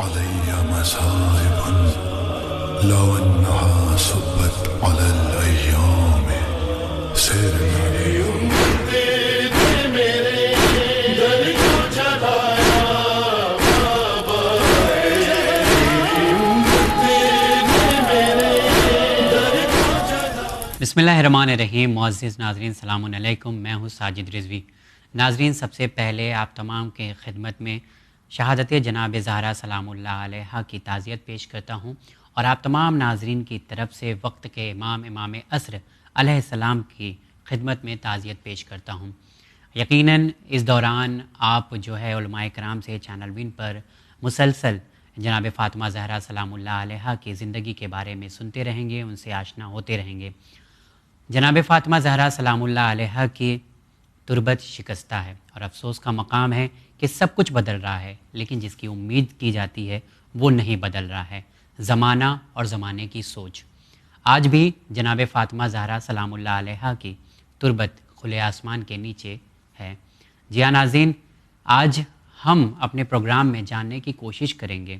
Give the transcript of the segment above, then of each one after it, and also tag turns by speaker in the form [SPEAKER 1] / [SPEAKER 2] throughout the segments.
[SPEAKER 1] علي مصائب لو أنها صبت على الأيام سرنا اليوم
[SPEAKER 2] بسمillahirrahmanirrahim معزز ناظرین السلام علیکم، میں ہوں ساجد رضوی۔ ناظرین، سب سے پہلے آپ تمام کے خدمت میں شہادت جناب زہرا سلام اللہ علیہا کی تعزیت پیش کرتا ہوں، اور آپ تمام ناظرین کی طرف سے وقت کے امام عصر علیہ السلام کی خدمت میں تعزیت پیش کرتا ہوں۔ یقیناً اس دوران آپ جو ہے علماء کرام سے چینل وین پر مسلسل جناب فاطمہ زہرا سلام اللہ علیہا کی زندگی کے بارے میں سنتے رہیں گے، ان سے آشنا ہوتے رہیں گے۔ جناب فاطمہ زہرا سلام اللہ علیہا کی تربت شکستہ ہے، اور افسوس کا مقام ہے کہ سب کچھ بدل رہا ہے، لیکن جس کی امید کی جاتی ہے وہ نہیں بدل رہا ہے، زمانہ اور زمانے کی سوچ۔ آج بھی جناب فاطمہ زہرا سلام اللہ علیہا کی تربت کھلے آسمان کے نیچے ہے۔ جی ہاں ناظرین، آج ہم اپنے پروگرام میں جاننے کی کوشش کریں گے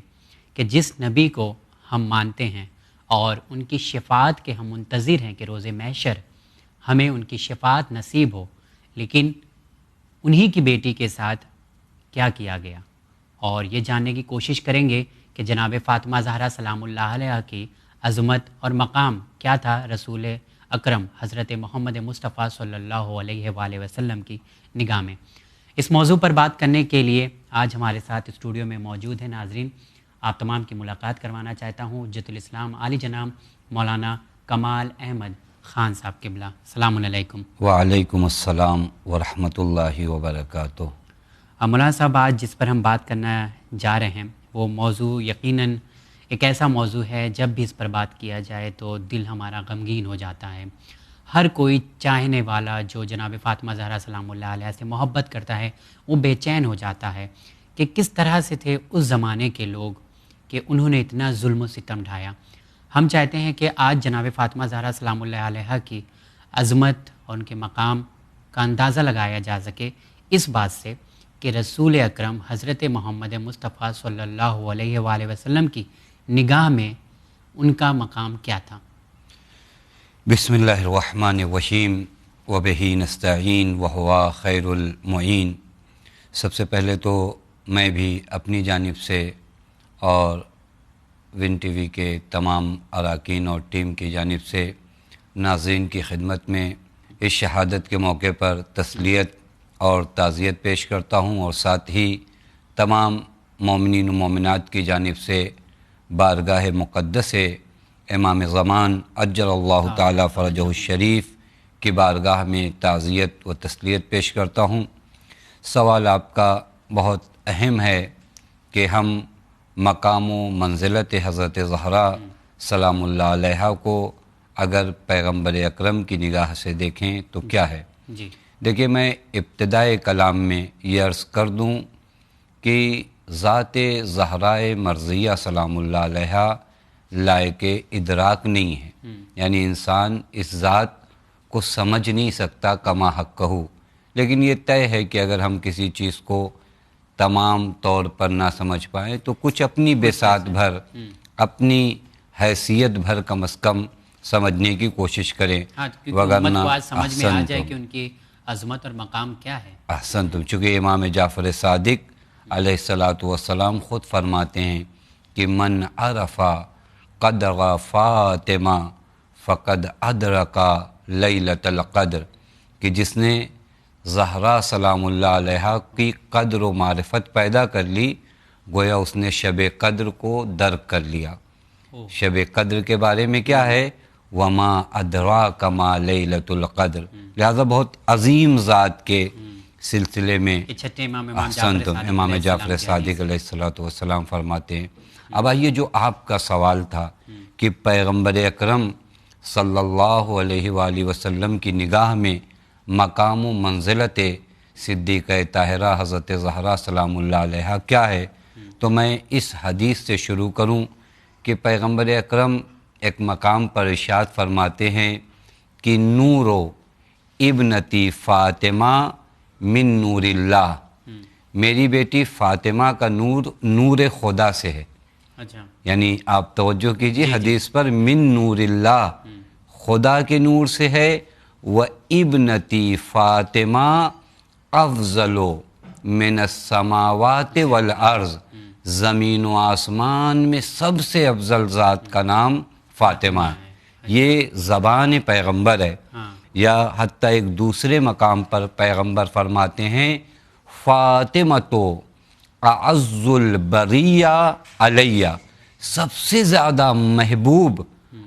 [SPEAKER 2] کہ جس نبی کو ہم مانتے ہیں اور ان کی شفاعت کے ہم منتظر ہیں کہ روز محشر ہمیں ان کی شفاعت نصیب ہو، لیکن انہی کی بیٹی کے ساتھ کیا کیا گیا، اور یہ جاننے کی کوشش کریں گے کہ جناب فاطمہ زہرا سلام اللہ علیہ کی عظمت اور مقام کیا تھا رسول اکرم حضرت محمد مصطفیٰ صلی اللہ علیہ وآلہ وسلم کی نگاہ میں۔ اس موضوع پر بات کرنے کے لیے آج ہمارے ساتھ اسٹوڈیو میں موجود ہیں ناظرین۔ آپ تمام کی ملاقات کروانا چاہتا ہوں حجت الاسلام عالی جناب مولانا کمال احمد خان صاحب قبلہ۔ السلام علیکم۔
[SPEAKER 3] وعلیکم السلام ورحمۃ اللہ وبرکاتہ۔
[SPEAKER 2] مولانا صاحب، آج جس پر ہم بات کرنا جا رہے ہیں وہ موضوع یقیناً ایک ایسا موضوع ہے جب بھی اس پر بات کیا جائے تو دل ہمارا غمگین ہو جاتا ہے۔ ہر کوئی چاہنے والا جو جناب فاطمہ زہرا سلام اللہ علیہ سے محبت کرتا ہے وہ بے چین ہو جاتا ہے کہ کس طرح سے تھے اس زمانے کے لوگ کہ انہوں نے اتنا ظلم و ستم ڈھایا۔ ہم چاہتے ہیں کہ آج جناب فاطمہ زہرا سلام اللہ علیہ کی عظمت اور ان کے مقام کا اندازہ لگایا جا سکے اس بات سے کہ رسول اکرم حضرت محمد مصطفیٰ صلی اللہ علیہ وآلہ وسلم کی نگاہ میں ان کا مقام کیا تھا۔
[SPEAKER 3] بسم اللہ الرحمن الرحیم وبہ نستعین وہو خیر المعین۔ سب سے پہلے تو میں بھی اپنی جانب سے اور ون ٹی وی کے تمام اراکین اور ٹیم کی جانب سے ناظرین کی خدمت میں اس شہادت کے موقع پر تسلیت اور تعزیت پیش کرتا ہوں، اور ساتھ ہی تمام مومنین و مومنات کی جانب سے بارگاہ مقدس امام زمان عجل اللہ تعالی فرجہ الشریف کی بارگاہ میں تعزیت و تسلیت پیش کرتا ہوں۔ سوال آپ کا بہت اہم ہے کہ ہم مقام و منزلت حضرت زہرا سلام اللہ علیہ کو اگر پیغمبر اکرم کی نگاہ سے دیکھیں تو کیا ہے۔
[SPEAKER 2] جی
[SPEAKER 3] دیکھیے، میں ابتدائے کلام میں یہ عرض کر دوں کہ ذات زہرائے مرضیہ سلام اللہ علیہ لائق ادراک نہیں ہے، یعنی انسان اس ذات کو سمجھ نہیں سکتا کما حق کہو، لیکن یہ طے ہے کہ اگر ہم کسی چیز کو تمام طور پر نہ سمجھ پائیں تو کچھ اپنی بساط بھر، اپنی حیثیت بھر کم از کم سمجھنے کی کوشش کریں،
[SPEAKER 2] وگرنہ سمجھ میں آ جائے کہ ان کی عظمت اور مقام کیا ہے۔
[SPEAKER 3] احسنتم، چونکہ امام جعفر صادق علیہ الصلاۃ والسلام خود فرماتے ہیں کہ من عرف قدر فاطمہ فقد ادرک لیلۃ القدر، کہ جس نے زہرا سلام اللہ علیہ کی قدر و معرفت پیدا کر لی گویا اس نے شب قدر کو درک کر لیا۔ شب قدر کے بارے میں کیا ہے، وما ادراک ما لیلۃ القدر، لہذا بہت عظیم ذات کے سلسلے میں امام جعفر صادق علیہ الصلاۃ والسلام فرماتے ہیں۔ اب آئیے، جو آپ کا سوال تھا کہ پیغمبر اکرم صلی اللہ علیہ وآلہ وسلم کی نگاہ میں مقام و منزلت صدیقہ طاہرہ حضرت زہرا سلام اللہ علیہ کیا ہے، تو میں اس حدیث سے شروع کروں کہ پیغمبر اکرم ایک مقام پر ارشاد فرماتے ہیں کہ نورو ابنتی فاطمہ من نور اللہ، میری بیٹی فاطمہ کا نور نور خدا سے ہے،
[SPEAKER 2] اچھا
[SPEAKER 3] یعنی آپ توجہ کیجئے
[SPEAKER 2] جی
[SPEAKER 3] حدیث پر، من نور اللہ، خدا کے نور سے ہے، و ابنتی فاطمہ افضل من السماوات والارض، زمین و آسمان میں سب سے افضل ذات کا نام فاطمہ ہے. یہ زبان پیغمبر ہے.
[SPEAKER 2] ہاں
[SPEAKER 3] یا حتیٰ ایک دوسرے مقام پر پیغمبر فرماتے ہیں فاطمہ تو اعز البریہ علیہ، سب سے زیادہ محبوب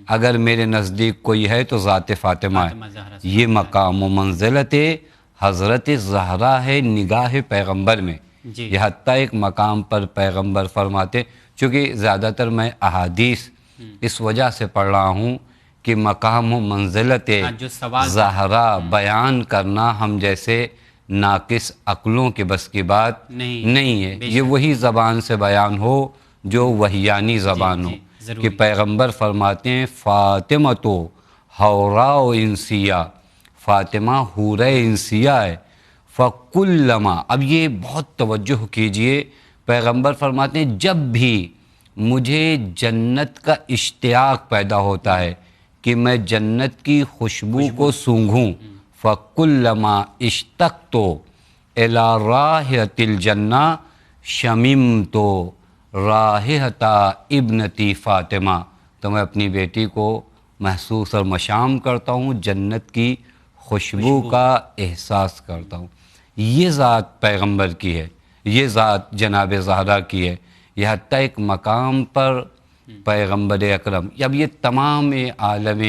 [SPEAKER 3] اگر میرے نزدیک کوئی ہے تو ذات فاطمہ
[SPEAKER 2] فاطمہ
[SPEAKER 3] ہے.
[SPEAKER 2] زہرا
[SPEAKER 3] یہ مقام و منزلت حضرت زہرا ہے نگاہ پیغمبر میں.
[SPEAKER 2] جی
[SPEAKER 3] یہ حتیٰ ایک مقام پر پیغمبر فرماتے، چونکہ زیادہ تر میں احادیث اس وجہ سے پڑھ رہا ہوں کہ مقام و منزلت
[SPEAKER 2] جو سوال
[SPEAKER 3] زہرا بیان کرنا ہم جیسے ناقص عقلوں کے بس کی بات نہیں ہے. یہ وہی زبان سے بیان ہو جو وحیانی زبان ہو کہ پیغمبر فرماتے ہیں فاطمہ تو حوراء انسیہ، فاطمہ حورہ انسیہ ہے. فکلما، اب یہ بہت توجہ کیجئے، پیغمبر فرماتے ہیں جب بھی مجھے جنت کا اشتیاق پیدا ہوتا ہے کہ میں جنت کی خوشبو کو سونگھوں، فکلما اشتقت الی رائحۃ الجنہ شممت رائحۃ ابنتی فاطمہ، تو میں اپنی بیٹی کو محسوس اور مشام کرتا ہوں، جنت کی خوشبو کا احساس کرتا ہوں. یہ ذات پیغمبر کی ہے، یہ ذات جناب زہرا کی ہے. یہ حتیٰ ایک مقام پر پیغمبر اکرم، اب یہ تمام عالم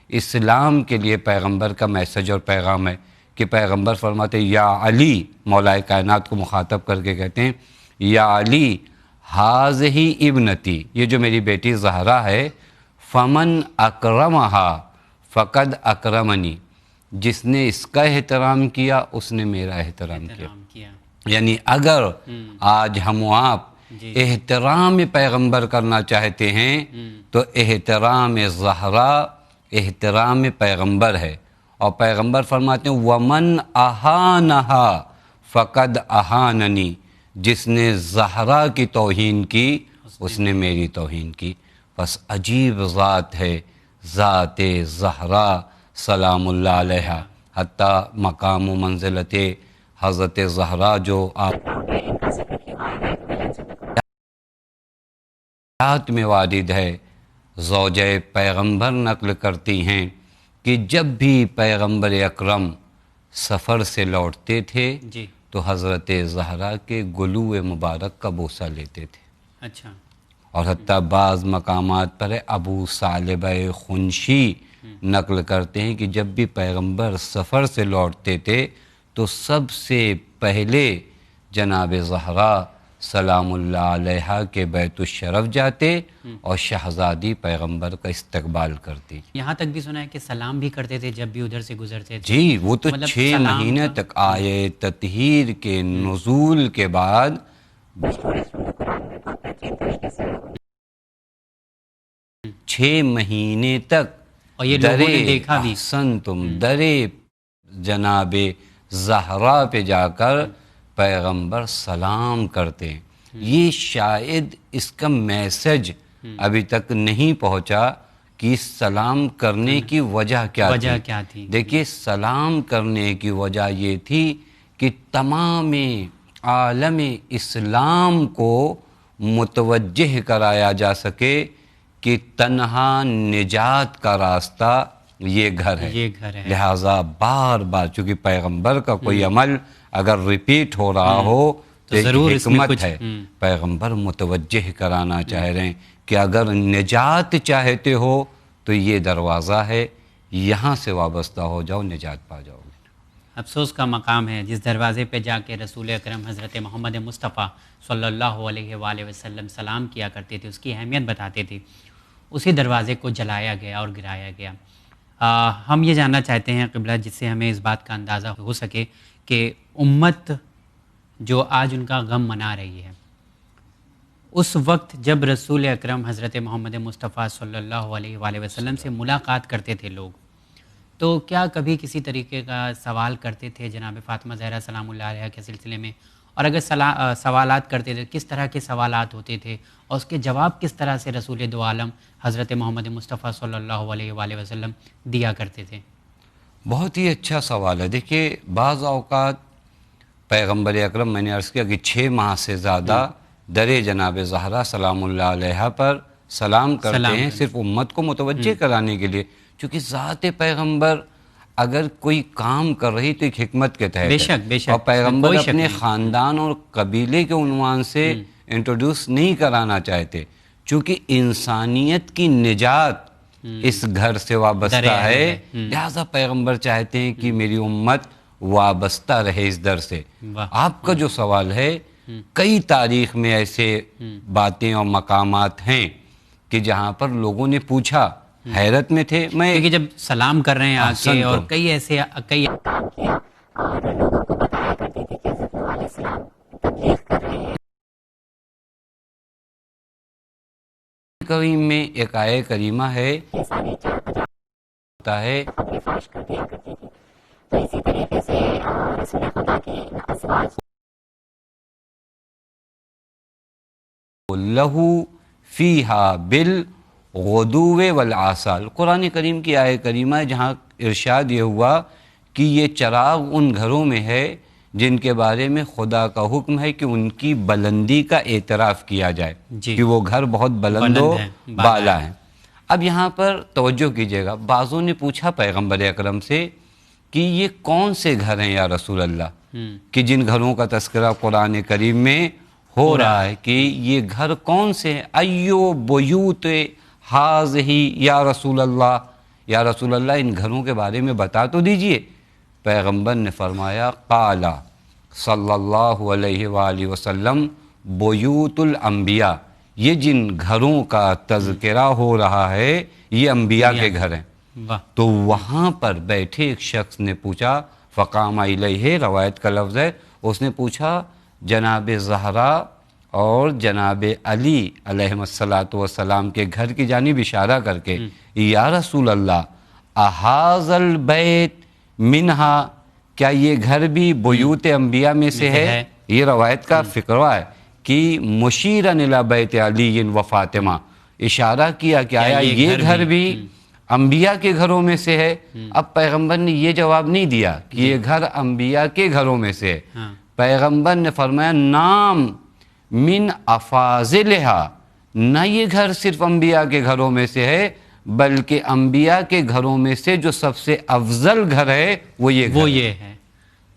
[SPEAKER 3] اسلام کے لیے پیغمبر کا میسج اور پیغام ہے کہ پیغمبر فرماتے یا علی، مولا کائنات کو مخاطب کر کے کہتے ہیں یا علی ہذہ ابنتی، یہ جو میری بیٹی زہرا ہے، فمن اکرمہا فقد اکرمنی، جس نے اس کا احترام کیا اس نے میرا احترام کیا. یعنی اگر آج ہم و آپ احترام پیغمبر کرنا چاہتے ہیں تو احترام زہرا احترام پیغمبر ہے. اور پیغمبر فرماتے ہیں ومن اہانہا فقد اہاننی، جس نے زہرا کی توہین کی اس نے میری توہین کی. بس عجیب ذات ہے ذات زہرا سلام اللہ علیہ. حتیٰ مقام و منزلت حضرت زہرا جو آپ میں وارد ہے، زوجہ پیغمبر نقل کرتی ہیں کہ جب بھی پیغمبر اکرم سفر سے لوٹتے تھے تو حضرت زہرا کے گلو مبارک کا بوسہ لیتے تھے.
[SPEAKER 2] اچھا.
[SPEAKER 3] اور حتیٰ بعض مقامات پر ابو ثعلبہ خنشی نقل کرتے ہیں کہ جب بھی پیغمبر سفر سے لوٹتے تھے تو سب سے پہلے جناب زہرا سلام اللہ علیہ کے بیت الشرف جاتے اور شہزادی پیغمبر کا استقبال کرتی.
[SPEAKER 2] یہاں تک بھی سنا ہے کہ سلام بھی کرتے تھے جب بھی ادھر سے گزرتے تھے.
[SPEAKER 3] جی وہ تو 6 مہینے تک آئے تطہیر کے نزول کے بعد 6 مہینے تک
[SPEAKER 2] اور یہ لوگوں نے دیکھا بھی
[SPEAKER 3] تم درے جناب زہرا پہ جا کر پیغمبر سلام کرتے ہیں. یہ شاید اس کا میسج ابھی تک نہیں پہنچا کہ سلام کرنے کی وجہ کیا تھی. دیکھیے سلام کرنے کی وجہ یہ تھی کہ تمام عالم اسلام کو متوجہ کرایا جا سکے کہ تنہا نجات کا راستہ یہ گھر ہے. لہٰذا بار بار چونکہ پیغمبر کا کوئی عمل اگر ریپیٹ ہو رہا ہو تو ضرور حکمت ہے. پیغمبر متوجہ کرانا چاہ رہے ہیں کہ اگر نجات چاہتے ہو تو یہ دروازہ ہے، یہاں سے وابستہ ہو جاؤ، نجات پا جاؤ گے.
[SPEAKER 2] افسوس کا مقام ہے جس دروازے پہ جا کے رسول اکرم حضرت محمد مصطفیٰ صلی اللہ علیہ وآلہ وسلم سلام کیا کرتے تھے، اس کی اہمیت بتاتے تھے، اسی دروازے کو جلایا گیا اور گرایا گیا. ہم یہ جاننا چاہتے ہیں قبلہ، جس سے ہمیں اس بات کا اندازہ ہو سکے کہ امت جو آج ان کا غم منا رہی ہے، اس وقت جب رسول اکرم حضرت محمد مصطفیٰ صلی اللہ علیہ وآلہ وسلم سے ملاقات کرتے تھے لوگ، تو کیا کبھی کسی طریقے کا سوال کرتے تھے جناب فاطمہ زہرا سلام اللہ علیہ کے سلسلے میں؟ اور اگر سوالات کرتے تھے کس طرح کے سوالات ہوتے تھے اور اس کے جواب کس طرح سے رسول دو عالم حضرت محمد مصطفیٰ صلی اللہ علیہ وآلہ وسلم دیا کرتے تھے؟
[SPEAKER 3] بہت ہی اچھا سوال ہے. دیکھیے بعض اوقات پیغمبر اکرم، میں نے عرض کیا کہ 6 ماہ سے زیادہ در جناب زہرا سلام اللہ علیہ پر سلام کرتے ہیں، صرف امت کو متوجہ کرانے کے لیے، چونکہ ذات پیغمبر اگر کوئی کام کر رہی تو ایک حکمت کے تحت
[SPEAKER 2] بے شک بے شک،
[SPEAKER 3] اور پیغمبر اپنے خاندان اور قبیلے کے عنوان سے انٹروڈیوس نہیں کرانا چاہتے، چونکہ انسانیت کی نجات اس گھر سے وابستہ ہے، لہذا پیغمبر چاہتے ہیں کہ میری امت وابستہ رہے اس در سے. آپ کا جو سوال ہے، کئی تاریخ میں ایسے باتیں اور مقامات ہیں کہ جہاں پر لوگوں نے پوچھا، حیرت میں تھے. میں
[SPEAKER 2] کیونکہ جب سلام کر رہے ہیں آکے اور کئی ایسے کئی
[SPEAKER 3] کریم میں ایک آیہ کریمہ ہے ہوتا ہے لہو فیہا بالغدو والآصال. قرآن کریم کی آیہ کریمہ ہے جہاں ارشاد یہ ہوا کہ یہ چراغ ان گھروں میں ہے جن کے بارے میں خدا کا حکم ہے کہ ان کی بلندی کا اعتراف کیا جائے کہ وہ گھر بہت بلند و بالا ہیں. اب یہاں پر توجہ کیجئے گا، بعضوں نے پوچھا پیغمبر اکرم سے کہ یہ کون سے گھر ہیں یا رسول اللہ کہ جن گھروں کا تذکرہ قرآن کریم میں ہو رہا ہے، کہ یہ گھر کون سے ہیں؟ ایو بیوت ہاذہی یا رسول اللہ، یا رسول اللہ ان گھروں کے بارے میں بتا تو دیجئے. پیغمبر نے فرمایا قال صلی اللہ علیہ وآلہ وسلم بیوت الانبیاء، یہ جن گھروں کا تذکرہ ہو رہا ہے یہ انبیاء کے گھر ہیں. تو وہاں پر بیٹھے ایک شخص نے پوچھا، فقام الیہ روایت کا لفظ ہے، اس نے پوچھا جناب زہرا اور جناب علی علیہ السلام کے گھر کی جانب اشارہ کر کے، یا رسول اللہ احاذ البیت منہا، کیا یہ گھر بھی بیوت انبیاء میں سے ہے؟ یہ روایت کا فقرہ ہے کہ مشیرن الی بیت علی و فاطمہ، اشارہ کیا کہ آیا یہ گھر بھی انبیاء کے گھروں میں سے ہے. اب پیغمبر نے یہ جواب نہیں دیا کہ یہ گھر انبیاء کے گھروں میں سے ہے، پیغمبر نے فرمایا نام من افاضلہا، نہ یہ گھر صرف انبیاء کے گھروں میں سے ہے بلکہ انبیاء کے گھروں میں سے جو سب سے افضل گھر ہے وہ یہ ہے.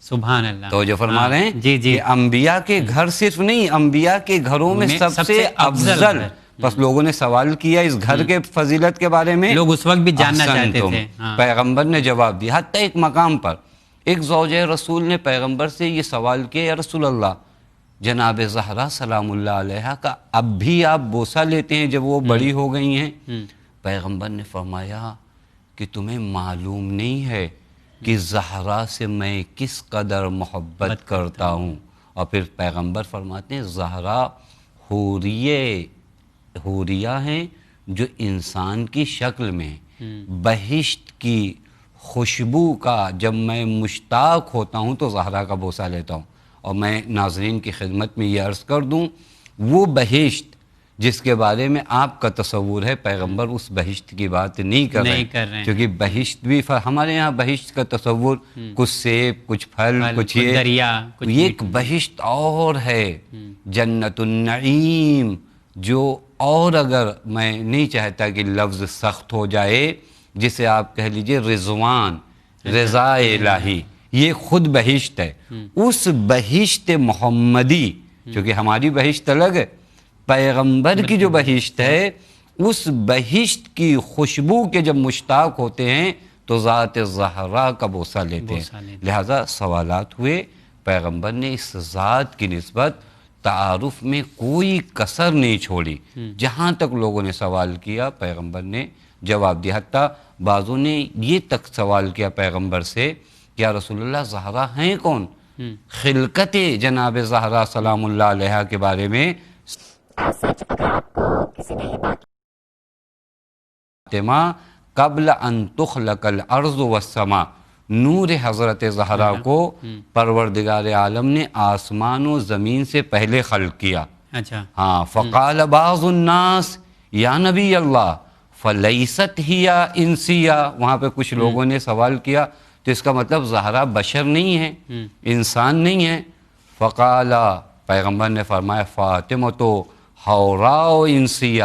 [SPEAKER 2] سبحان اللہ.
[SPEAKER 3] تو جو فرما رہے ہیں
[SPEAKER 2] جی
[SPEAKER 3] کہ انبیاء کے گھر صرف نہیں، انبیاء کے گھروں میں سب سے افضل. بس لوگوں نے سوال کیا اس گھر کے فضیلت کے بارے میں،
[SPEAKER 2] لوگ اس وقت بھی جاننا چاہتے تھے.
[SPEAKER 3] پیغمبر نے جواب دیا. حتیٰ ایک مقام پر ایک زوجہ رسول نے پیغمبر سے یہ سوال کیا، یا رسول اللہ جناب زہرا سلام اللہ علیہ کا اب بھی آپ بوسہ لیتے ہیں جب وہ بڑی ہو گئی ہیں؟ پیغمبر نے فرمایا کہ تمہیں معلوم نہیں ہے کہ زہرا سے میں کس قدر محبت کرتا ہوں. اور پھر پیغمبر فرماتے ہیں زہرا حوریہ ہیں جو انسان کی شکل میں، بہشت کی خوشبو کا جب میں مشتاق ہوتا ہوں تو زہرا کا بوسہ لیتا ہوں. اور میں ناظرین کی خدمت میں یہ عرض کر دوں، وہ بہشت جس کے بارے میں آپ کا تصور ہے، پیغمبر اس بہشت کی بات نہیں کر رہے ہیں، کیونکہ بہشت بھی ہمارے یہاں بہشت کا تصور کچھ سیب، کچھ پھل، کچھ
[SPEAKER 2] دریا،
[SPEAKER 3] یہ ایک بہشت اور ہے جنت النعیم، جو اور اگر میں نہیں چاہتا کہ لفظ سخت ہو جائے، جسے آپ کہہ لیجئے رضوان، رضا الہی، یہ خود بہشت ہے. اس بہشت محمدی، چونکہ ہماری بہشت الگ ہے، پیغمبر کی جو بہشت ہے، اس بہشت کی خوشبو کے جب مشتاق ہوتے ہیں تو ذات زہرا کا بوسہ لیتے ہیں. لہذا سوالات ہوئے، پیغمبر نے اس ذات کی نسبت تعارف میں کوئی کسر نہیں چھوڑی. جہاں تک لوگوں نے سوال کیا پیغمبر نے جواب دیا. حتیٰ بعضوں نے یہ تک سوال کیا پیغمبر سے کہ یا رسول اللہ زہرا ہیں کون؟ خلقت جناب زہرا سلام اللہ علیہ کے بارے میں قبل ان تخلق الارض والسماء، نور حضرت زہرا کو پروردگار عالم نے آسمان و زمین سے پہلے خلق کیا.
[SPEAKER 2] اچھا
[SPEAKER 3] ہاں فقال بعض الناس یا نبی اللہ فلیست ہی انسیہ. وہاں پہ کچھ لوگوں نے سوال کیا تو اس کا مطلب زہرا بشر نہیں ہے, انسان نہیں ہے. فقال پیغمبر نے فرمایا فاطمہ تو حوراء و انسیہ,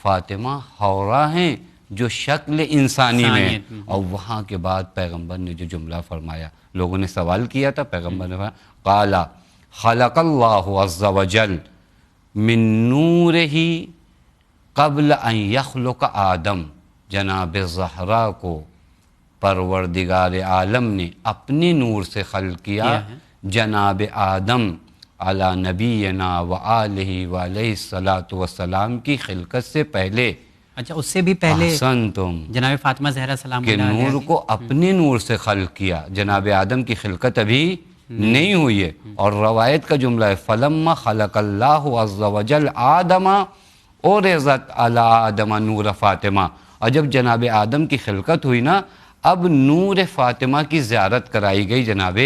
[SPEAKER 3] فاطمہ حوراء ہیں جو شکل انسانی میں ہیں. اور وہاں کے بعد پیغمبر نے جو جملہ فرمایا, لوگوں نے سوال کیا تھا, پیغمبر نے فرمایا قال خلق اللہ عز وجل من نورہ قبل ان یخلق آدم. جناب زہرا کو پروردگار عالم نے اپنے نور سے خلق کیا جناب آدم علی نبینا و آلہ و علیہ الصلاۃ والسلام کی خلقت سے پہلے.
[SPEAKER 2] اچھا اس سے بھی پہلے
[SPEAKER 3] احسنتم
[SPEAKER 2] جناب فاطمہ زہرا سلام
[SPEAKER 3] کہ
[SPEAKER 2] اللہ علیہا
[SPEAKER 3] نور کو اپنے نور سے خلق کیا. جناب آدم کی خلقت ابھی نہیں ہوئی ہے. اور روایت کا جملہ ہے فلما خلق اللہ عز وجل آدم اورزت علی آدم نور فاطمہ. اور جب جناب آدم کی خلقت ہوئی نا, اب نور فاطمہ کی زیارت کرائی گئی جناب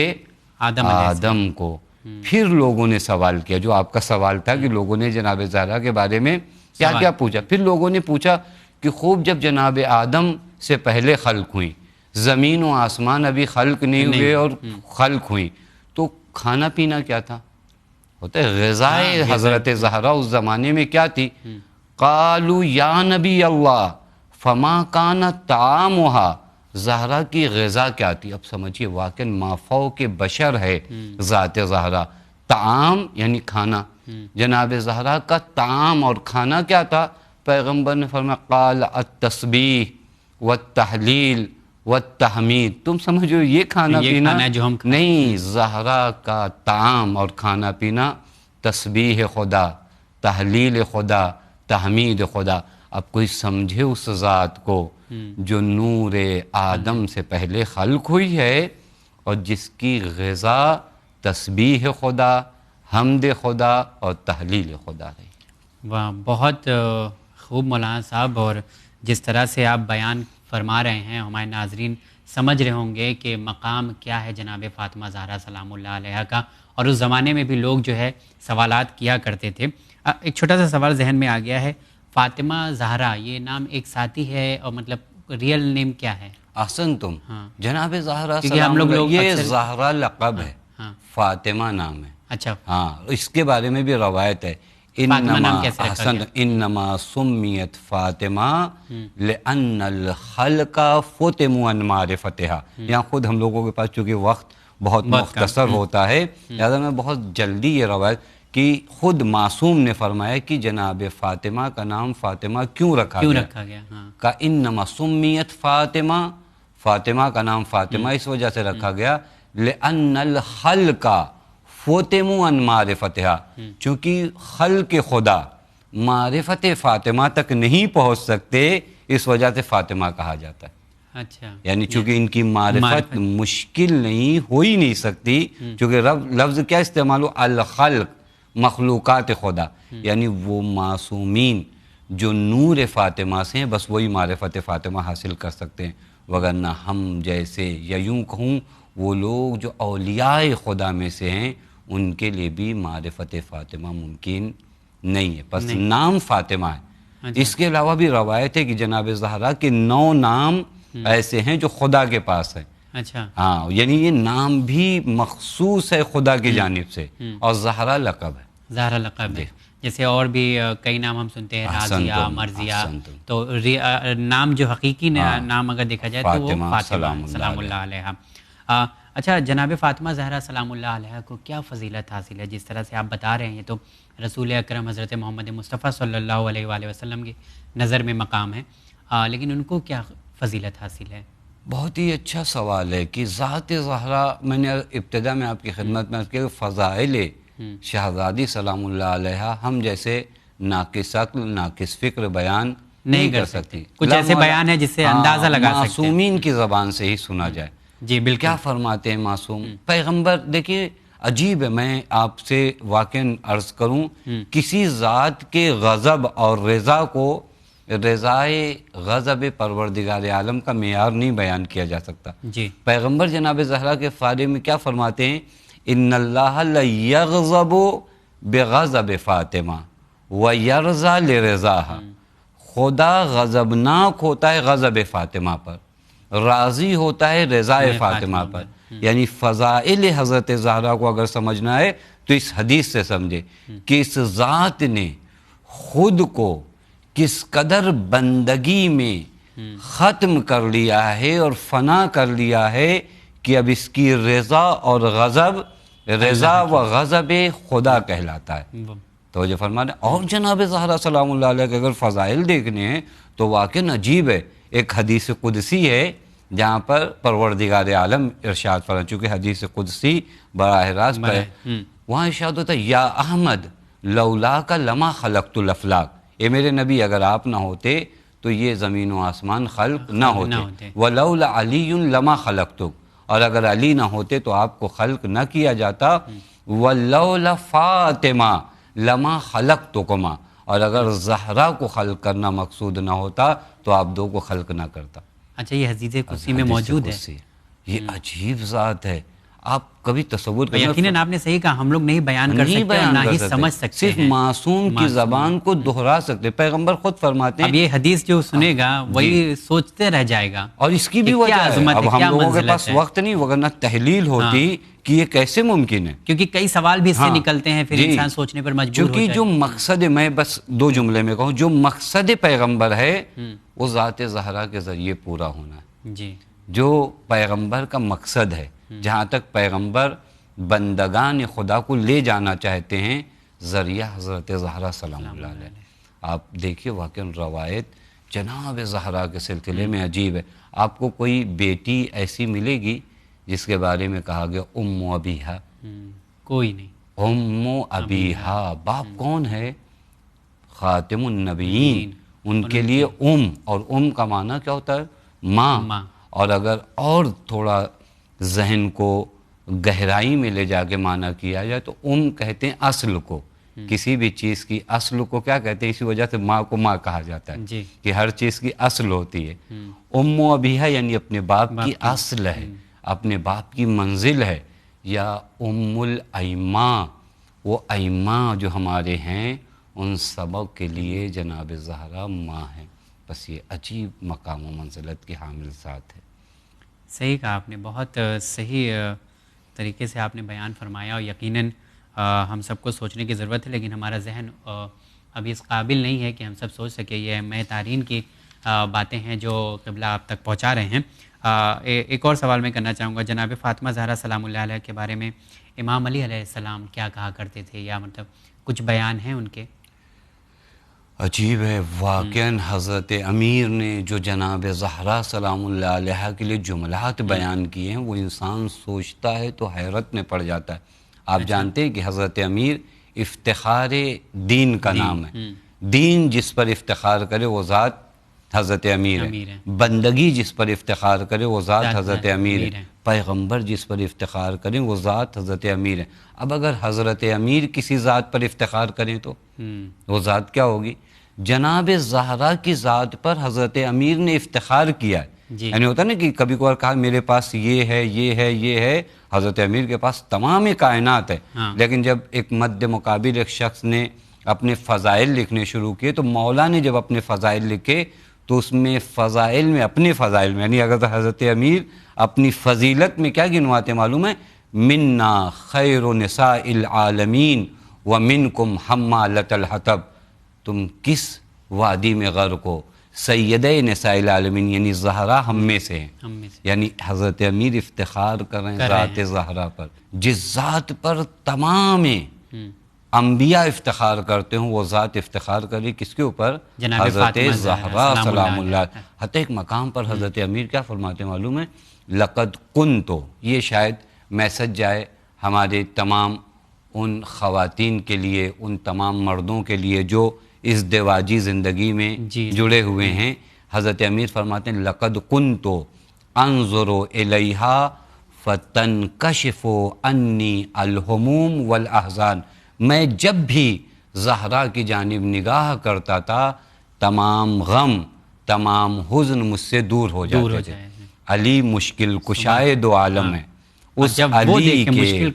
[SPEAKER 3] آدم کو. پھر لوگوں نے سوال کیا, جو آپ کا سوال تھا کہ لوگوں نے جناب زہرا کے بارے میں کیا کیا پوچھا. پھر لوگوں نے پوچھا کہ خوب جب جناب آدم سے پہلے خلق ہوئی, زمین و آسمان ابھی خلق نہیں ہوئے اور خلق ہوئی, تو کھانا پینا کیا تھا؟ ہوتا ہے غذائے حضرت زہرا اس زمانے میں کیا تھی؟ قالوا یا نبی اللہ فما کان طعامها. زہرا کی غذا کیا تھی؟ اب سمجھیے واقعا مافوق بشر ہے ذات زہرا. طعام یعنی کھانا, جناب زہرا کا طعام اور کھانا کیا تھا؟ پیغمبر نے فرمایا قال التسبیح والتحلیل والتحمید. تم سمجھو یہ کھانا پینا نہیں, زہرا کا طعام اور کھانا پینا تسبیح خدا, تحلیل خدا, تحمید خدا. اب کوئی سمجھے اس ذات کو جو نور آدم سے پہلے خلق ہوئی ہے اور جس کی غذا تسبیح خدا, حمد خدا اور تحلیل خدا ہے.
[SPEAKER 2] واہ, بہت خوب مولانا صاحب. اور جس طرح سے آپ بیان فرما رہے ہیں ہمارے ناظرین سمجھ رہے ہوں گے کہ مقام کیا ہے جناب فاطمہ زہرا سلام اللہ علیہا کا. اور اس زمانے میں بھی لوگ جو ہے سوالات کیا کرتے تھے. ایک چھوٹا سا سوال ذہن میں آ گیا ہے, فاطمہ زہرا یہ نام ایک ساتھی ہے اور مطلب ریئل نیم کیا ہے؟
[SPEAKER 3] احسنتم. جناب زہرا
[SPEAKER 2] ہم لوگ
[SPEAKER 3] یہ زہرا لقب ہے, فاطمہ نام ہے.
[SPEAKER 2] اچھا
[SPEAKER 3] ہاں, اس کے بارے میں بھی روایت ہے انما سمیت فاطمہ لأن الخلق فتموا عن معرفتها. یہاں خود ہم لوگوں کے پاس چونکہ وقت بہت مختصر ہوتا ہے, لہذا میں بہت جلدی یہ روایت کہ خود معصوم نے فرمایا کہ جناب فاطمہ کا نام فاطمہ کیوں رکھا گیا. کہ انما سمیت فاطمہ, فاطمہ کا نام فاطمہ اس وجہ سے رکھا گیا لأن الخلق فتموا عن معرفتها, چونکہ خلق خدا معرفت فاطمہ تک نہیں پہنچ سکتے, اس وجہ سے فاطمہ کہا جاتا ہے.
[SPEAKER 2] اچھا,
[SPEAKER 3] یعنی چونکہ ان کی معرفت مشکل نہیں ہو ہی نہیں سکتی, چونکہ لفظ کیا استعمال ہو الخلق, مخلوقات خدا, یعنی وہ معصومین جو نور فاطمہ سے ہیں بس وہی معرفت فاطمہ حاصل کر سکتے ہیں. وگرنہ ہم جیسے یا یوں کہوں وہ لوگ جو اولیاء خدا میں سے ہیں ان کے لیے بھی معرفت فاطمہ ممکن نہیں ہے, بس نام فاطمہ ہے. اس کے علاوہ بھی روایت ہے کہ جناب زہرا کے 9 نام ایسے ہیں جو خدا کے پاس ہیں.
[SPEAKER 2] اچھا,
[SPEAKER 3] ہاں, یعنی یہ نام بھی مخصوص ہے خدا کی جانب سے, اور زہرا لقب ہے.
[SPEAKER 2] زہرا لقب ہے. جیسے اور بھی کئی نام ہم سنتے ہیں, راضیہ, مرضیہ, تو نام جو حقیقی نام اگر دیکھا جائے تو وہ فاطمہ سلام اللہ علیہا. اچھا, جناب فاطمہ زہرا سلام اللہ علیہ کو کیا فضیلت حاصل ہے؟ جس طرح سے آپ بتا رہے ہیں تو رسول اکرم حضرت محمد مصطفیٰ صلی اللہ علیہ وآلہ وسلم کی نظر میں مقام ہے, لیکن ان کو کیا فضیلت حاصل ہے؟
[SPEAKER 3] بہت ہی اچھا سوال ہے کہ ذات زہرا, میں نے ابتدا میں آپ کی خدمت میں کہ فضائل شہزادی سلام اللہ علیہ ہم جیسے ناقص عقل ناقص فکر بیان نہیں کر سکتی.
[SPEAKER 2] کچھ ایسے بیان ہے جس سے اندازہ لگا سکتے ہیں,
[SPEAKER 3] معصومین کی زبان سے ہی سنا جائے.
[SPEAKER 2] جی بالکل.
[SPEAKER 3] کیا فرماتے ہیں معصوم پیغمبر؟ دیکھیے عجیب ہے, میں آپ سے واقعاً عرض کروں, کسی ذات کے غضب اور رضا کو رضائے غضب پروردگار عالم کا معیار نہیں بیان کیا جا سکتا.
[SPEAKER 2] جی
[SPEAKER 3] پیغمبر جناب زہرا کے بارے میں کیا فرماتے ہیں؟ ان اللہ لیغضب بغضب فاطمہ ویرضی لرضاہا. خدا غضبناک ہوتا ہے غضب فاطمہ پر، راضی ہوتا ہے رضائے فاطمہ پر. یعنی فضائل حضرت زہرا کو اگر سمجھنا ہے تو اس حدیث سے سمجھے کہ اس ذات نے خود کو کس قدر بندگی میں ختم کر لیا ہے اور فنا کر لیا ہے کہ اب اس کی رضا اور غضب، رضا و غضب خدا کہلاتا ہے. تو جو فرمانے اور جناب زہرا سلام اللہ علیہ کے اگر فضائل دیکھنے ہیں تو واقعی عجیب ہے. ایک حدیث قدسی ہے جہاں پر پروردگار عالم ارشاد فرماتے، چونکہ حدیث قدسی براہ راست پر ہے، وہاں ارشاد ہوتا ہے یا احمد لولا کا لما خلقت الافلاک. اے میرے نبی اگر آپ نہ ہوتے تو یہ زمین و آسمان خلق نہ ہوتے. ولولا علی لما خلقتک، اور اگر علی نہ ہوتے تو آپ کو خلق نہ کیا جاتا. ولولا فاطمہ لما خلقتکما، اور اگر زہرا کو خلق کرنا مقصود نہ ہوتا تو آپ دو کو خلق نہ کرتا.
[SPEAKER 2] اچھا یہ حدیث قدسی میں موجود ہے.
[SPEAKER 3] یہ عجیب ذات ہے، آپ کبھی تصور کریں.
[SPEAKER 2] یقیناً آپ نے صحیح کہا، ہم لوگ نہیں بیان کر سکتے اور نہ ہی سمجھ سکتے،
[SPEAKER 3] صرف معصوم کی زبان کو دہرا سکتے. پیغمبر خود فرماتے ہیں
[SPEAKER 2] اب یہ حدیث جو سنے گا وہی سوچتے رہ جائے گا.
[SPEAKER 3] اور اس کی بھی وجہ ہے اب ہم لوگوں کے پاس وقت نہیں، وگرنہ تحلیل ہوتی کہ یہ کیسے ممکن ہے،
[SPEAKER 2] کیونکہ کئی سوال بھی اس سے نکلتے ہیں، پھر انسان سوچنے پر مجبور ہو جائے.
[SPEAKER 3] کیونکہ جو مقصد، میں بس دو جملے میں کہوں، جو مقصد پیغمبر ہے وہ ذات زہرا کے ذریعے پورا ہونا ہے.
[SPEAKER 2] جی
[SPEAKER 3] جو پیغمبر کا مقصد ہے، جہاں تک پیغمبر بندگان خدا کو لے جانا چاہتے ہیں، ذریعہ حضرت زہرا سلام اللہ علیہ. آپ دیکھیے واقعاً روایت جناب زہرا کے سلسلے میں عجیب ہے. آپ کو کوئی بیٹی ایسی ملے گی جس کے بارے میں کہا گیا ام ابیہا؟
[SPEAKER 2] کوئی نہیں.
[SPEAKER 3] ام ابیہا، باپ کون ہے؟ خاتم النبیین. ان کے لیے اور کا معنی کیا ہوتا ہے؟ ماں. اور اگر اور تھوڑا ذہن کو گہرائی میں لے جا کے معنی کیا جائے تو کہتے ہیں اصل کو. کسی بھی چیز کی اصل کو کیا کہتے ہیں؟ اسی وجہ سے ماں کو ماں کہا جاتا ہے کہ ہر چیز کی اصل ہوتی ہے. ام ابیہا یعنی اپنے باپ کی اصل ہے، اپنے باپ کی منزل ہے. یا ام الائمہ، وہ ائمہ جو ہمارے ہیں ان سبق کے لیے جناب زہرا ماں ہیں. بس یہ عجیب مقام و منزلت کی حامل ذات ہے.
[SPEAKER 2] صحیح کہا آپ نے، بہت صحیح طریقے سے آپ نے بیان فرمایا، اور یقیناً ہم سب کو سوچنے کی ضرورت ہے، لیکن ہمارا ذہن ابھی اس قابل نہیں ہے کہ ہم سب سوچ سکے. یہ مہ تارین کی باتیں ہیں جو قبلہ آپ تک پہنچا رہے ہیں. ایک اور سوال میں کرنا چاہوں گا، جناب فاطمہ زہرا سلام اللہ علیہ کے بارے میں امام علی علیہ السلام کیا کہا کرتے تھے، یا مطلب کچھ بیان ہیں ان کے؟
[SPEAKER 3] عجیب ہے واقعاً حضرت امیر نے جو جناب زہرا سلام اللہ علیہ کے لیے جملات بیان کیے ہیں، وہ انسان سوچتا ہے تو حیرت میں پڑ جاتا ہے. آپ جانتے ہیں کہ حضرت امیر افتخار دین کا نام ہے. دین جس پر افتخار کرے وہ ذات حضرت امیر ہے. بندگی جس پر افتخار کرے وہ ذات حضرت امیر ہے. پیغمبر جس پر افتخار کریں وہ ذات حضرت امیر ہے. اب اگر حضرت امیر کسی ذات پر افتخار کریں تو وہ ذات کیا ہوگی؟ جناب زہرا کی ذات پر حضرت امیر نے افتخار کیا ہے. یعنی ہوتا نا کہ کبھی کبھار کہا میرے پاس یہ ہے یہ ہے یہ ہے، حضرت امیر کے پاس تمام کائنات ہے. لیکن جب ایک مد مقابل ایک شخص نے اپنے فضائل لکھنے شروع کیے تو مولا نے جب اپنے فضائل لکھے تو اس میں فضائل میں اپنے فضائل میں، یعنی اگر حضرت امیر اپنی فضیلت میں کیا گنواتے معلوم ہے؟ منا خیر نساء العالمین ومنکم حمالۃ الحطب. تم کس وادی میں غرق ہو؟ سیدہ نساء العالمین یعنی زہرا ہم میں سے ہیں. یعنی حضرت امیر افتخار کر رہے ہیں ذات زہرا پر، جس ذات پر تمام انبیاء افتخار کرتے ہوں وہ ذات افتخار کری کس کے اوپر؟ حضرت زہرا سلام اللہ. حتی ایک مقام پر حضرت امیر کیا فرماتے معلوم ہے؟ لقد کنتو، یہ شاید میسج جائے ہمارے تمام ان خواتین کے لیے، ان تمام مردوں کے لیے جو اس دیواجی زندگی میں جڑے ہوئے ہیں. حضرت امیر فرماتے ہیں لقد کنتو انظر الیہا فتنکشف انی الہموم والاحزان. میں جب بھی زہرا کی جانب نگاہ کرتا تھا تمام غم تمام حزن مجھ سے دور ہو جاتے تھے۔ علی مشکل کشائے دو عالم ہے، اس علی کے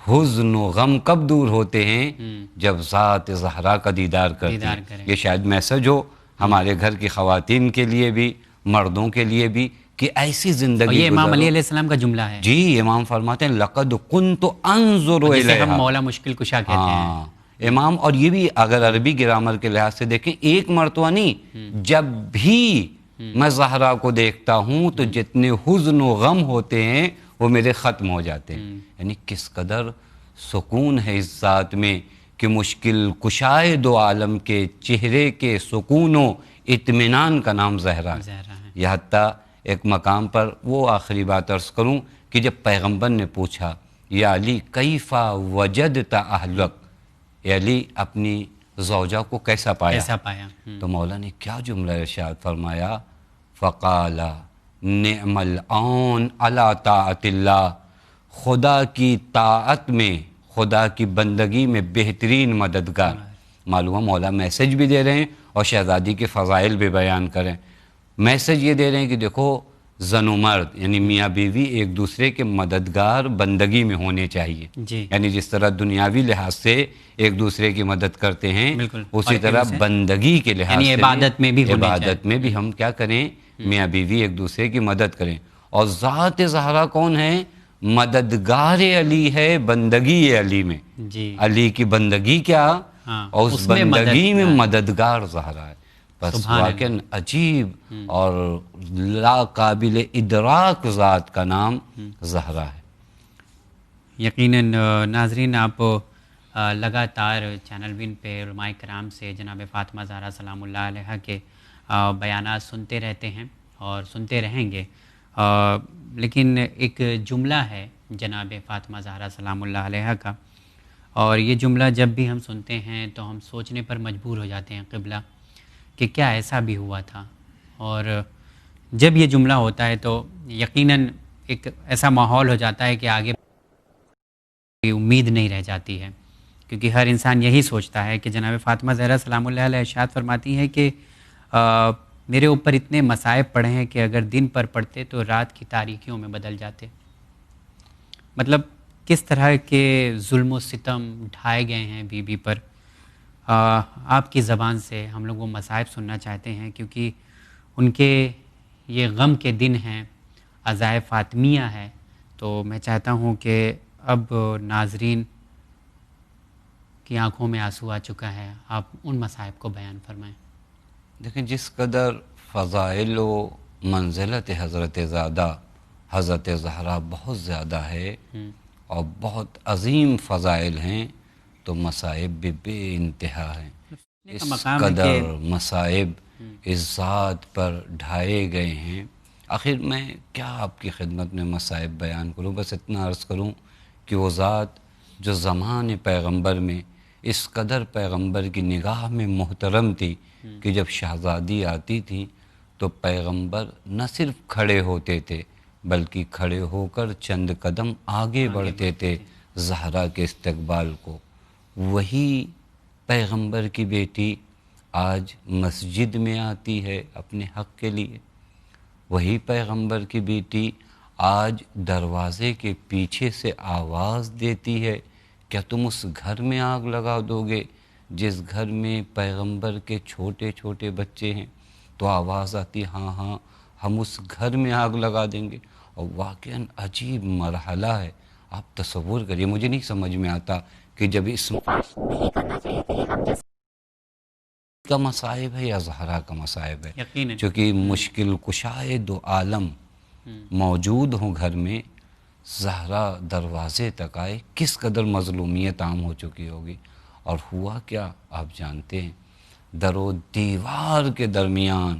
[SPEAKER 3] حزن و غم کب دور ہوتے ہیں؟ جب ذات زہرا کا دیدار کرتے ہیں۔ یہ شاید میسج ہو ہمارے گھر کی خواتین کے لیے بھی، مردوں کے لیے بھی، کہ ایسی زندگی
[SPEAKER 2] یہ امام علی علیہ السلام کا جملہ ہے
[SPEAKER 3] جی۔ امام فرماتے ہیں لقد کنت انظر الیہا،
[SPEAKER 2] جسے ہم مولا مشکل کشا کہتے ہیں
[SPEAKER 3] امام۔ اور یہ بھی اگر عربی گرامر کے لحاظ سے دیکھیں، ایک مرتبہ نہیں، جب بھی میں زہرا کو دیکھتا ہوں تو جتنے حزن و غم ہوتے ہیں وہ میرے ختم ہو جاتے ہیں۔ یعنی کس قدر سکون ہے اس ذات میں کہ مشکل کشائے دو عالم کے چہرے کے سکون و اطمینان کا نام زہرا ہے۔ یہ حتیٰ ایک مقام پر وہ آخری بات عرض کروں کہ جب پیغمبر نے پوچھا یا علی کیفا وجدت اہلک، اے علی اپنی زوجہ کو کیسا پایا، تو مولا نے کیا جملہ ارشاد فرمایا؟ فقال نعم العون علی طاعت اللہ، خدا کی طاعت میں، خدا کی بندگی میں بہترین مددگار۔ معلوم مولا میسج بھی دے رہے ہیں اور شہزادی کے فضائل بھی بیان کریں۔ میسج یہ دے رہے ہیں کہ دیکھو زن و مرد یعنی میاں بیوی ایک دوسرے کے مددگار بندگی میں ہونے چاہیے
[SPEAKER 2] جی۔
[SPEAKER 3] یعنی جس طرح دنیاوی لحاظ سے ایک دوسرے کی مدد کرتے ہیں اسی طرح بندگی کے لحاظ سے
[SPEAKER 2] عبادت میں بھی
[SPEAKER 3] ہم کیا کریں، میاں بیوی ایک دوسرے کی مدد کریں۔ اور ذات زہرا کون ہے؟ مددگار علی ہے بندگی علی میں۔ علی کی بندگی کیا اور اس بندگی میں مددگار زہرا ہے۔ بس واقعاً عجیب اور لا قابل ادراک ذات کا نام زہرا ہے۔
[SPEAKER 2] یقیناً ناظرین، آپ لگاتار چینل وین پہ علماء کرام سے جناب فاطمہ زہرا سلام اللہ علیہ کے بیانات سنتے رہتے ہیں اور سنتے رہیں گے، لیکن ایک جملہ ہے جناب فاطمہ زہرا سلام اللہ علیہ کا، اور یہ جملہ جب بھی ہم سنتے ہیں تو ہم سوچنے پر مجبور ہو جاتے ہیں قبلہ کہ کیا ایسا بھی ہوا تھا۔ اور جب یہ جملہ ہوتا ہے تو یقیناً ایک ایسا ماحول ہو جاتا ہے کہ آگے امید نہیں رہ جاتی ہے، کیونکہ ہر انسان یہی سوچتا ہے کہ جناب فاطمہ زہرا سلام اللہ علیہ ارشاد فرماتی ہے کہ میرے اوپر اتنے مصائب پڑے ہیں کہ اگر دن پر پڑتے تو رات کی تاریکیوں میں بدل جاتے۔ مطلب کس طرح کے ظلم و ستم ڈھائے گئے ہیں بی بی پر۔ آپ کی زبان سے ہم لوگ وہ مصائب سننا چاہتے ہیں، کیونکہ ان کے یہ غم کے دن ہیں، عزائے فاطمیہ ہے۔ تو میں چاہتا ہوں کہ اب ناظرین کی آنکھوں میں آنسو آ چکا ہے، آپ ان مصائب کو بیان فرمائیں۔
[SPEAKER 3] دیکھیں جس قدر فضائل و منزلت حضرت حضرت زہرا بہت زیادہ ہے اور بہت عظیم فضائل ہیں، تو مصائب بھی بے انتہا ہیں۔ اس قدر مصائب اس ذات پر ڈھائے گئے ہیں۔ آخر میں کیا آپ کی خدمت میں مصائب بیان کروں، بس اتنا عرض کروں کہ وہ ذات جو زمان پیغمبر میں اس قدر پیغمبر کی نگاہ میں محترم تھی کہ جب شہزادی آتی تھی تو پیغمبر نہ صرف کھڑے ہوتے تھے بلکہ کھڑے ہو کر چند قدم آگے بڑھتے تھے زہرا کے استقبال کو۔ وہی پیغمبر کی بیٹی آج مسجد میں آتی ہے اپنے حق کے لیے، وہی پیغمبر کی بیٹی آج دروازے کے پیچھے سے آواز دیتی ہے، کیا تم اس گھر میں آگ لگا دو گے جس گھر میں پیغمبر کے چھوٹے چھوٹے بچے ہیں؟ تو آواز آتی ہاں ہاں ہم اس گھر میں آگ لگا دیں گے۔ اور واقعاً عجیب مرحلہ ہے، آپ تصور کریے، مجھے نہیں سمجھ میں آتا کہ جب اس کا مصائب ہے یا زہرا کا مصائب ہے، چونکہ مشکل کشائے دو عالم موجود ہوں گھر میں، زہرا دروازے تک آئے، کس قدر مظلومیت عام ہو چکی ہوگی۔ اور ہوا کیا آپ جانتے ہیں، در و دیوار کے درمیان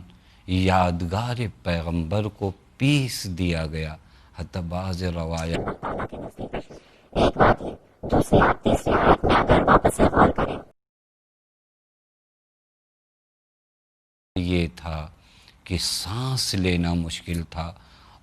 [SPEAKER 3] یادگار پیغمبر کو پیس دیا گیا۔ حتی بعض روایات یہ تھا کہ سانس لینا مشکل تھا،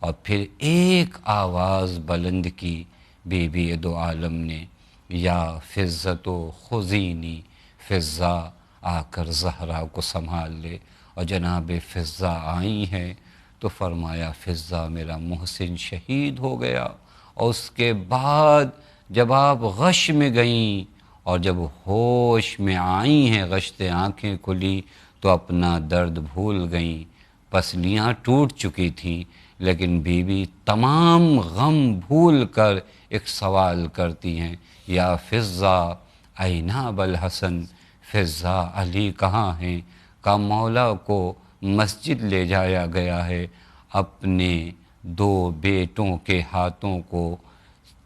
[SPEAKER 3] اور پھر ایک آواز بلند کی بی بی دو عالم نے، یا فضت و خزینی، فضہ آ کر زہرا کو سنبھال لے۔ اور جناب فضہ آئی ہیں تو فرمایا فضہ میرا محسن شہید ہو گیا۔ اور اس کے بعد جب آپ غش میں گئیں اور جب ہوش میں آئی ہیں، غشت آنکھیں کھلی تو اپنا درد بھول گئیں، پسلیاں ٹوٹ چکی تھیں، لیکن بی بی تمام غم بھول کر ایک سوال کرتی ہیں، یا فضہ این ابوالحسن، فضہ علی کہاں ہیں؟ کا مولا کو مسجد لے جایا گیا ہے، اپنے دو بیٹوں کے ہاتھوں کو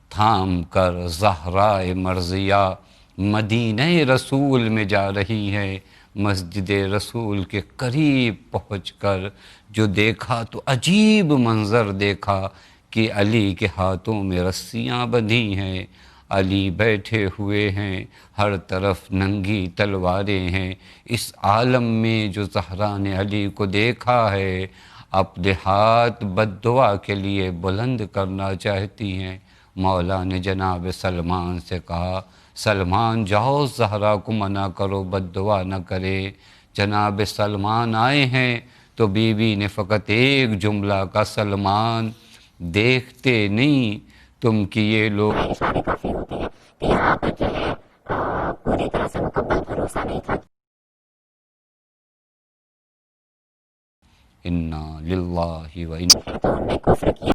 [SPEAKER 3] تھام کر زہرائے مرضیہ مدینہ رسول میں جا رہی ہے۔ مسجد رسول کے قریب پہنچ کر جو دیکھا تو عجیب منظر دیکھا کہ علی کے ہاتھوں میں رسیاں بندھی ہیں، علی بیٹھے ہوئے ہیں، ہر طرف ننگی تلواریں ہیں۔ اس عالم میں جو زہرا نے علی کو دیکھا ہے، اپنے ہاتھ بد دعا کے لیے بلند کرنا چاہتی ہیں۔ مولا نے جناب سلمان سے کہا، سلمان جاؤ زہرا کو منع کرو بد دعا نہ کرے۔ جناب سلمان آئے ہیں تو بی بی نے فقط ایک جملہ کا، سلمان دیکھتے نہیں تم کہ یہ لوگ انا للہ و انا